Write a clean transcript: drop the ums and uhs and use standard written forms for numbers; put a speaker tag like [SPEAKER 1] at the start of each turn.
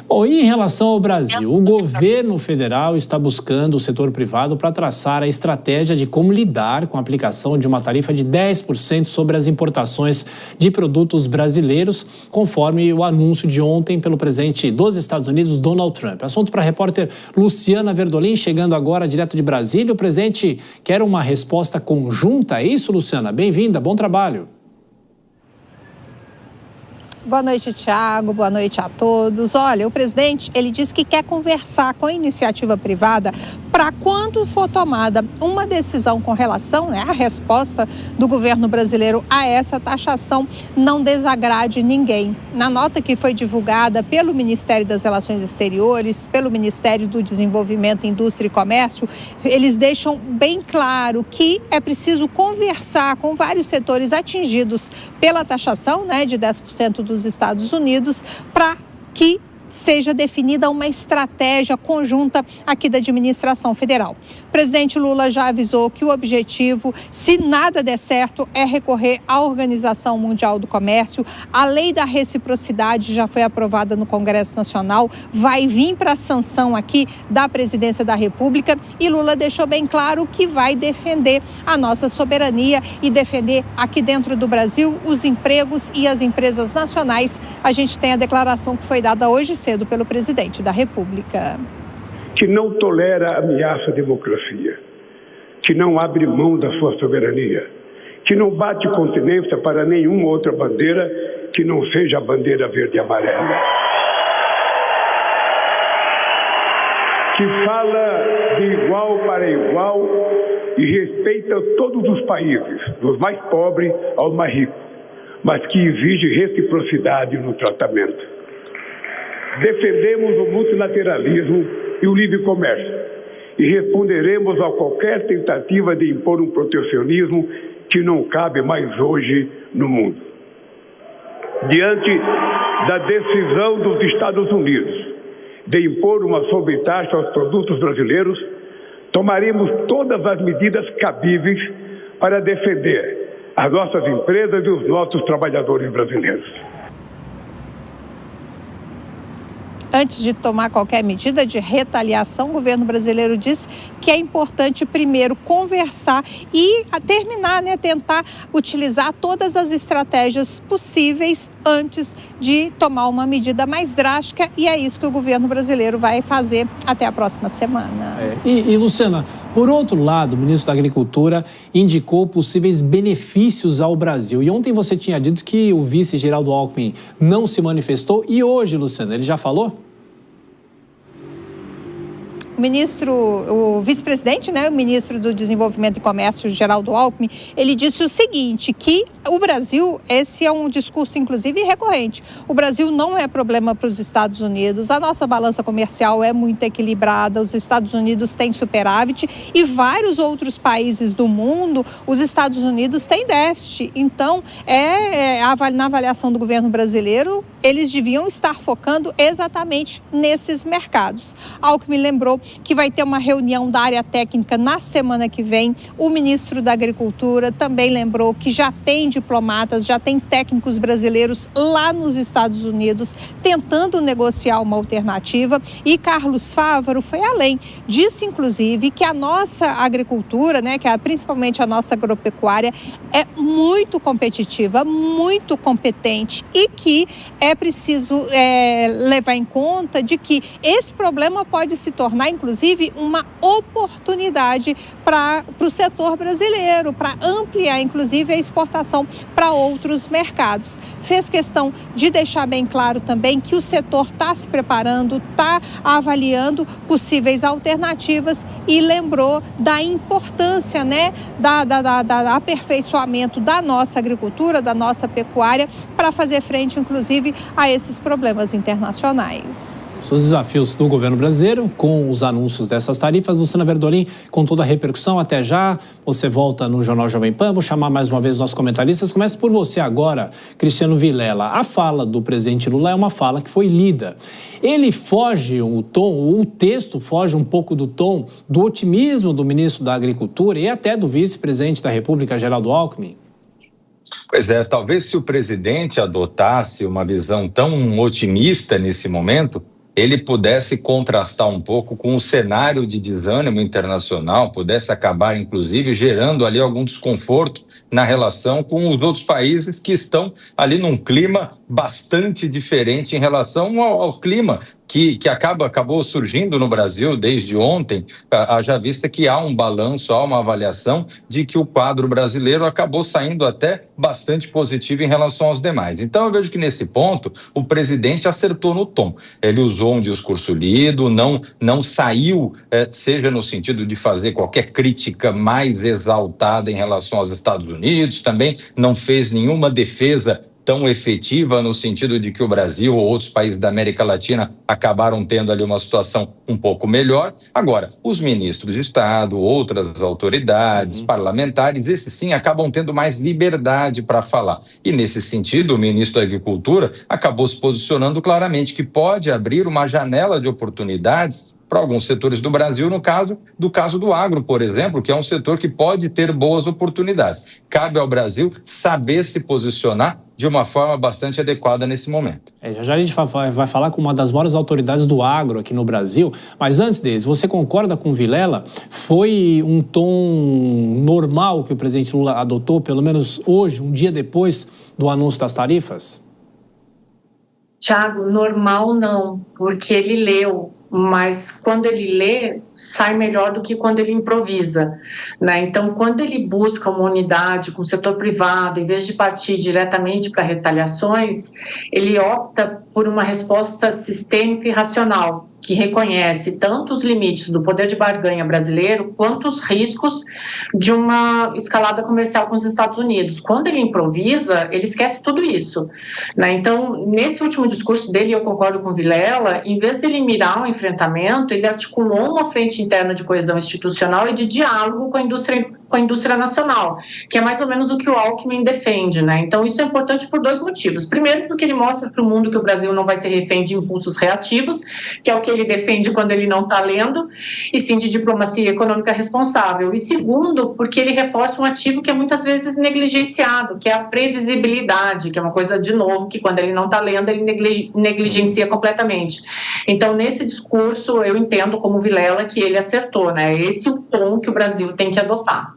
[SPEAKER 1] Bom, e em relação ao Brasil, o governo federal está buscando o setor privado para traçar a estratégia de como lidar com a aplicação de uma tarifa de 10% sobre as importações de produtos brasileiros, conforme o anúncio de ontem pelo presidente dos Estados Unidos, Donald Trump. Assunto para a repórter Luciana Verdolim, chegando agora direto de Brasília. O presidente quer uma resposta conjunta, é isso, Luciana? Bem-vinda, bom trabalho.
[SPEAKER 2] Boa noite, Thiago. Boa noite a todos. Olha, o presidente, ele disse que quer conversar com a iniciativa privada para quando for tomada uma decisão com relação, à resposta do governo brasileiro a essa taxação, não desagrade ninguém. Na nota que foi divulgada pelo Ministério das Relações Exteriores, pelo Ministério do Desenvolvimento, Indústria e Comércio, eles deixam bem claro que é preciso conversar com vários setores atingidos pela taxação, de 10% dos Estados Unidos, para que seja definida uma estratégia conjunta aqui da administração federal. O presidente Lula já avisou que o objetivo, se nada der certo, é recorrer à Organização Mundial do Comércio. A lei da reciprocidade já foi aprovada no Congresso Nacional, vai vir para a sanção aqui da Presidência da República, e Lula deixou bem claro que vai defender a nossa soberania e defender aqui dentro do Brasil os empregos e as empresas nacionais. A gente tem a declaração que foi dada hoje cedo pelo presidente da República.
[SPEAKER 3] Que não tolera ameaça à democracia, que não abre mão da sua soberania, que não bate continência para nenhuma outra bandeira que não seja a bandeira verde e amarela, que fala de igual para igual e respeita todos os países, dos mais pobres aos mais ricos, mas que exige reciprocidade no tratamento. Defendemos o multilateralismo e o livre comércio e responderemos a qualquer tentativa de impor um protecionismo que não cabe mais hoje no mundo. Diante da decisão dos Estados Unidos de impor uma sobretaxa aos produtos brasileiros, tomaremos todas as medidas cabíveis para defender as nossas empresas e os nossos trabalhadores brasileiros.
[SPEAKER 2] Antes de tomar qualquer medida de retaliação, o governo brasileiro diz que é importante primeiro conversar e terminar, tentar utilizar todas as estratégias possíveis antes de tomar uma medida mais drástica, e é isso que o governo brasileiro vai fazer até a próxima semana.
[SPEAKER 1] E Luciana, por outro lado, o ministro da Agricultura indicou possíveis benefícios ao Brasil. E ontem você tinha dito que o vice Geraldo Alckmin não se manifestou. E hoje, Luciana, ele já falou?
[SPEAKER 2] O vice-presidente, o ministro do Desenvolvimento e Comércio, Geraldo Alckmin, ele disse o seguinte, que o Brasil, esse é um discurso inclusive recorrente, o Brasil não é problema para os Estados Unidos, a nossa balança comercial é muito equilibrada, os Estados Unidos têm superávit e vários outros países do mundo, os Estados Unidos têm déficit. Então, na avaliação do governo brasileiro, eles deviam estar focando exatamente nesses mercados. Alckmin lembrou que vai ter uma reunião da área técnica na semana que vem. O ministro da Agricultura também lembrou que já tem diplomatas, já tem técnicos brasileiros lá nos Estados Unidos tentando negociar uma alternativa. E Carlos Fávaro foi além. Disse, inclusive, que a nossa agricultura, principalmente a nossa agropecuária, é muito competitiva, muito competente e que é preciso levar em conta de que esse problema pode se tornar, inclusive, uma oportunidade para o setor brasileiro, para ampliar, inclusive, a exportação para outros mercados. Fez questão de deixar bem claro também que o setor está se preparando, está avaliando possíveis alternativas e lembrou da importância, da aperfeiçoamento da nossa agricultura, da nossa pecuária, para fazer frente, inclusive, a esses problemas internacionais.
[SPEAKER 1] Os desafios do governo brasileiro com os anúncios dessas tarifas. Luciana Verdolim, com toda a repercussão, até já. Você volta no Jornal Jovem Pan. Vou chamar mais uma vez os nossos comentaristas. Começo por você agora, Cristiano Vilela. A fala do presidente Lula é uma fala que foi lida. Ele foge o tom, o texto foge um pouco do tom do otimismo do ministro da Agricultura e até do vice-presidente da República, Geraldo Alckmin.
[SPEAKER 4] Pois é, talvez se o presidente adotasse uma visão tão otimista nesse momento, ele pudesse contrastar um pouco com o cenário de desânimo internacional, pudesse acabar, inclusive, gerando ali algum desconforto na relação com os outros países que estão ali num clima bastante diferente em relação ao clima que acabou surgindo no Brasil desde ontem, haja vista que há um balanço, há uma avaliação de que o quadro brasileiro acabou saindo até bastante positivo em relação aos demais. Então eu vejo que nesse ponto o presidente acertou no tom. Ele usou um discurso lido, não saiu, seja no sentido de fazer qualquer crítica mais exaltada em relação aos Estados Unidos, também não fez nenhuma defesa tão efetiva no sentido de que o Brasil ou outros países da América Latina acabaram tendo ali uma situação um pouco melhor. Agora, os ministros de Estado, outras autoridades, parlamentares, esses sim acabam tendo mais liberdade para falar. E nesse sentido, o ministro da Agricultura acabou se posicionando claramente que pode abrir uma janela de oportunidades para alguns setores do Brasil, no caso do agro, por exemplo, que é um setor que pode ter boas oportunidades. Cabe ao Brasil saber se posicionar de uma forma bastante adequada nesse momento.
[SPEAKER 1] Já a gente vai falar com uma das maiores autoridades do agro aqui no Brasil, mas antes deles, você concorda com o Vilela? Foi um tom normal que o presidente Lula adotou, pelo menos hoje, um dia depois do anúncio das tarifas?
[SPEAKER 5] Thiago, normal não, porque ele leu, mas quando ele lê, sai melhor do que quando ele improvisa, né? Então, quando ele busca uma unidade com o setor privado, em vez de partir diretamente para retaliações, ele opta por uma resposta sistêmica e racional, que reconhece tanto os limites do poder de barganha brasileiro quanto os riscos de uma escalada comercial com os Estados Unidos. Quando ele improvisa, ele esquece tudo isso, né? Então, nesse último discurso dele, eu concordo com o Vilela, em vez de ele mirar um enfrentamento, ele articulou uma frente interna de coesão institucional e de diálogo com a indústria nacional, que é mais ou menos o que o Alckmin defende, né? Então, isso é importante por dois motivos. Primeiro, porque ele mostra para o mundo que o Brasil não vai ser refém de impulsos reativos, que é o que ele defende quando ele não está lendo, e sim de diplomacia econômica responsável. E segundo, porque ele reforça um ativo que é muitas vezes negligenciado, que é a previsibilidade, que é uma coisa, de novo, que quando ele não está lendo, ele negligencia completamente. Então, nesse discurso, eu entendo como Vilela que ele acertou, né? Esse é o tom que o Brasil tem que adotar.